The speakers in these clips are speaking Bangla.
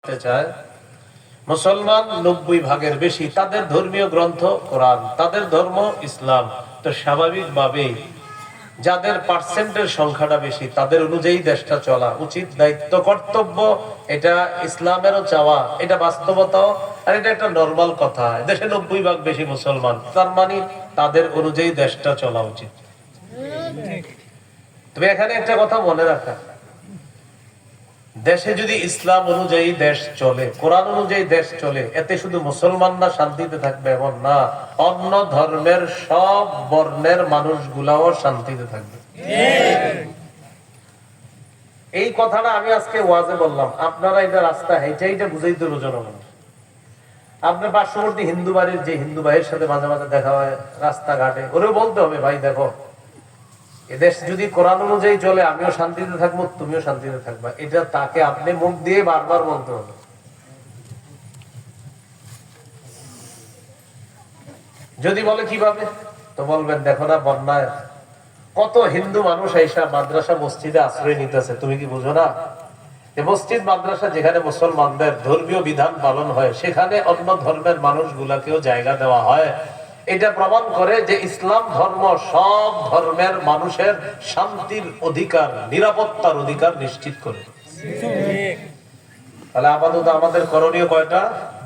করতে চায়, মুসলমান 90 ভাগের বেশি, তাদের ধর্মীয় গ্রন্থ কোরআন, তাদের ধর্ম ইসলাম। তো স্বাভাবিকভাবেই যাদের পার্সেন্টের সংখ্যাটা বেশি তাদের অনুযায়ী দেশটা চলা উচিত, দায়িত্ব, কর্তব্য। এটা ইসলামেরও চাওয়া, এটা বাস্তবতাও, আর এটা একটা নরমাল কথা। দেশে 90 ভাগ বেশি মুসলমান, তার মানে তাদের অনুযায়ী দেশটা চলা উচিত। তবে এখানে একটা কথা মনে রাখা, দেশে যদি ইসলাম অনুযায়ী দেশ চলে, কোরআন অনুযায়ী দেশ চলে, এতে শুধু মুসলমানরা শান্তিতে থাকবে এমন না, অন্য ধর্মের সব বর্ণের মানুষগুলাও শান্তিতে থাকবে। এই কথাটা আমি আজকে ওয়াজে বললাম, আপনারা এটা রাস্তা হেঁটে হেঁটে বুঝাই দেবো জনগণ। আপনার পার্শ্ববর্তী হিন্দু বাড়ির যে হিন্দু ভাইয়ের সাথে মাঝে মাঝে দেখা হয় রাস্তাঘাটে, ওরেও বলতে হবে, ভাই দেখো, এদেশ যদি কোরআন অনুযায়ী চলে আমিও শান্তিতে থাকবো, তুমিও শান্তিতে থাকবা। এটা তাকে আপনি মুখ দিয়ে বারবার বলতে হবে। যদি বলে কিভাবে, তো বলবেন দেখো না, বন্যায় কত হিন্দু মানুষ আইসা মাদ্রাসা মসজিদে আশ্রয় নিতেছে, তুমি কি বুঝো না? মসজিদ মাদ্রাসা যেখানে মুসলমানদের ধর্মীয় বিধান পালন হয়, সেখানে অন্য ধর্মের মানুষগুলাকেও জায়গা দেওয়া হয়। এটা প্রমাণ করে যে ইসলাম ধর্ম সব ধর্মের মানুষের শান্তির অধিকার, নিরাপত্তার অধিকার নিশ্চিত করে। তাহলে আপাতত আমাদের করণীয় কয়টা?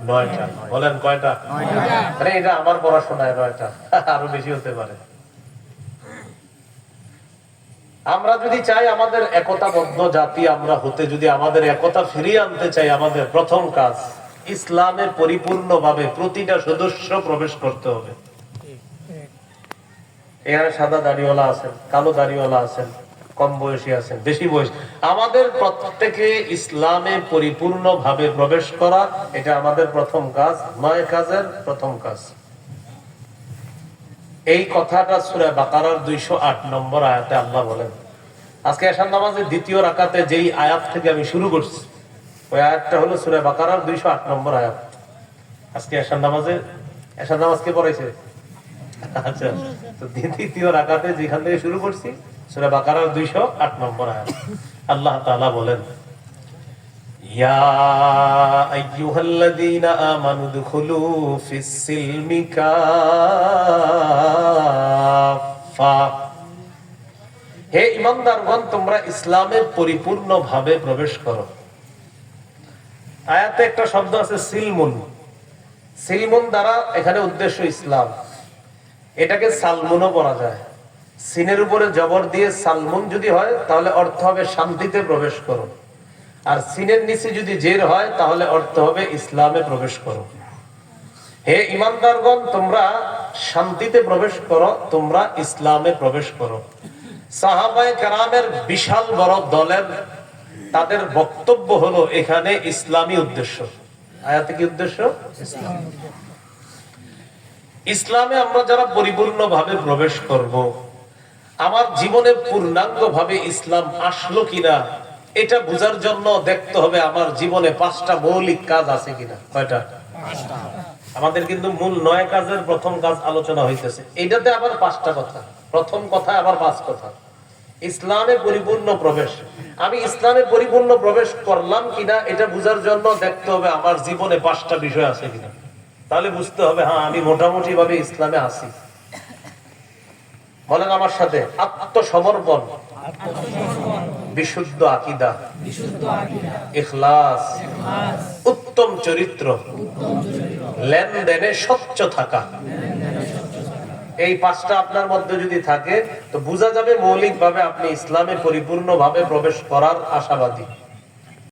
9টা। বলেন কয়টা? 9টা। আরে এটা আমার পড়াশোনায় 9টা, আরো বেশি হতে পারে। আমরা যদি চাই আমাদের একতাবদ্ধ জাতি আমরা হতে, যদি আমাদের একতা ফিরিয়ে আনতে চাই, আমাদের প্রথম কাজ ইসলামে পরিপূর্ণভাবে প্রতিটা সদস্য প্রবেশ করতে হবে। এখানে সাদা দাড়িওয়ালা আছেন, কালো দাড়িওয়ালা আছেন, কম বয়সী আছেন, বেশি বয়স, আমাদের প্রত্যেকে ইসলামে পরিপূর্ণভাবে প্রবেশ করা, এটা আমাদের প্রথম কাজ, 9 কাজের প্রথম কাজ। এই কথাটা সূরা বাকারার 208 নম্বর আয়াতে আল্লাহ বলেন। আজকে এশার নামাজের দ্বিতীয় রাকাতে যেই আয়াত থেকে আমি শুরু করছি, ওই আয়াতটা হলো সূরা বাকারার 208 নম্বর আয়াত। আজকে এশার নামাজ কে পড়াইছে? আচ্ছা, তো দ্বিতীয় রাকাতে যেখান থেকে শুরু করছি সূরা বাকারার 208 নম্বর আয়াত। আল্লাহ তাআলা বলেন, ইয়া আইয়ুহাল্লাযীনা আমানু দুখুলু ফিস সিলমি কাফা, হে ঈমানদারগণ, তোমরা ইসলামে পরিপূর্ণভাবে প্রবেশ করো। আয়াতে একটা শব্দ আছে সিলমুন। সিলমুন দ্বারা এখানে উদ্দেশ্য ইসলাম। এটাকে সালমুনও বলা যায়। সিনের উপরে জবর দিয়ে সালমুন যদি হয় তাহলে অর্থ হবে শান্তিতে প্রবেশ করো, আর সিনের নিচে যদি জের হয় তাহলে অর্থ হবে ইসলামে প্রবেশ করো। হে ঈমানদারগণ, তোমরা শান্তিতে প্রবেশ করো, তোমরা ইসলামে প্রবেশ করো। সাহাবায়ে কেরামের বিশাল বড় দলের তাদের বক্তব্য হলো এখানে ইসলামী উদ্দেশ্য। আয়াতে কি উদ্দেশ্য? ইসলামে আমরা যারা পরিপূর্ণভাবে প্রবেশ করব, আমার জীবনে পূর্ণাঙ্গভাবে ইসলাম আসলো কিনা এটা বোঝার জন্য দেখতে হবে আমার জীবনে 5টা মৌলিক কাজ আছে কিনা। কয়টা? 5টা। আমাদের কিন্তু মূল 9 কাজের প্রথম কাজ আলোচনা হইতেছে, এইটাতে আবার 5টা কথা। প্রথম কথা আবার 5 কথা। ইসলামে পরিপূর্ণ প্রবেশ, আমি ইসলামে পরিপূর্ণ প্রবেশ করলাম কিনা এটা বোঝার জন্য দেখতে হবে আমার জীবনে 5টা বিষয় আছে কিনা। তাহলে বুঝতে হবে হ্যাঁ আমি মোটামুটি ভাবে ইসলামে আছি। বলেন আমার সাথে, আত্মসমর্পণ, বিশুদ্ধ আকীদা, ইখলাস, উত্তম চরিত্র, লেনদেনে স্বচ্ছ থাকা। এই 5টা আপনার মধ্যে যদি থাকে তো বোঝা যাবে মৌলিকভাবে আপনি ইসলামে পরিপূর্ণভাবে প্রবেশ করার আশাবাদী।